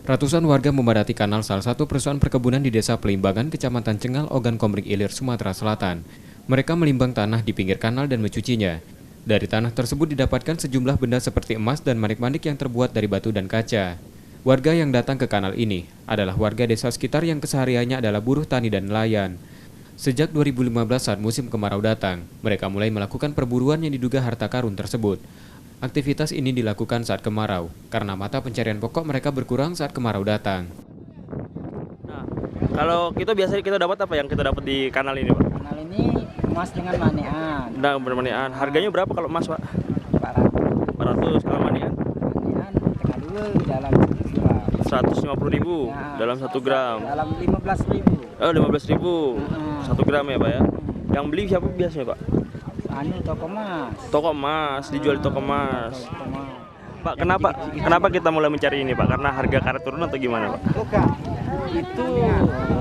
Ratusan warga memadati kanal salah satu perusahaan perkebunan di Desa Pelimbangan, Kecamatan Cengal, Ogan Komering Ilir, Sumatera Selatan. Mereka melimbang tanah di pinggir kanal dan mencucinya. Dari tanah tersebut didapatkan sejumlah benda seperti emas dan manik-manik yang terbuat dari batu dan kaca. Warga yang datang ke kanal ini adalah warga desa sekitar yang kesehariannya adalah buruh tani dan nelayan. Sejak 2015 saat musim kemarau datang, mereka mulai melakukan perburuan yang diduga harta karun tersebut. Aktivitas ini dilakukan saat kemarau, karena mata pencarian pokok mereka berkurang saat kemarau datang. Nah, kalau biasanya kita dapat apa yang kita dapat di kanal ini, Pak? Kanal ini emas dengan manian. Nah, bermanian. Harganya berapa kalau emas, Pak? 400. 400. Kalau manian? Manian tengah dua dalam 1 gram. 150.000 Ya, dalam 1 gram. Dalam 15.000. Oh, 15.000. 1 gram ya, Pak ya? Yang beli siapa biasanya, Pak? Toko emas. Toko emas, dijual di toko emas. Toko emas. Pak, kenapa kita mulai mencari ini, Pak? Karena harga karet turun atau gimana, Pak? Itu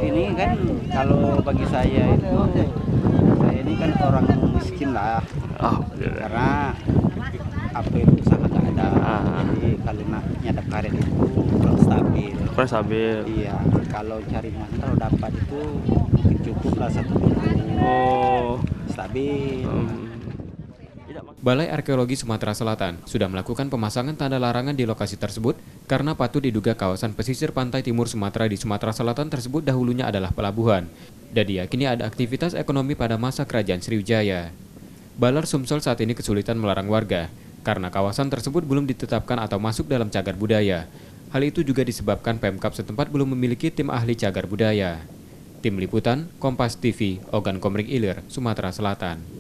ini kan kalau bagi saya ini kan orang miskin lah. Oh, Karena apa itu usaha nggak ada. Jadi kalau nak nyadap karet itu kurang stabil. kurang stabil. Iya, kalau cari emas kalau dapat itu mungkin cukup lah 1 minggu. Oh, Stabil. Balai Arkeologi Sumatera Selatan sudah melakukan pemasangan tanda larangan di lokasi tersebut karena patut diduga kawasan pesisir pantai timur Sumatera di Sumatera Selatan tersebut dahulunya adalah pelabuhan dan diyakini ada aktivitas ekonomi pada masa Kerajaan Sriwijaya. Balar Sumsel saat ini kesulitan melarang warga karena kawasan tersebut belum ditetapkan atau masuk dalam cagar budaya. Hal itu juga disebabkan Pemkab setempat belum memiliki tim ahli cagar budaya. Tim Liputan, Kompas TV, Ogan Komering Ilir, Sumatera Selatan.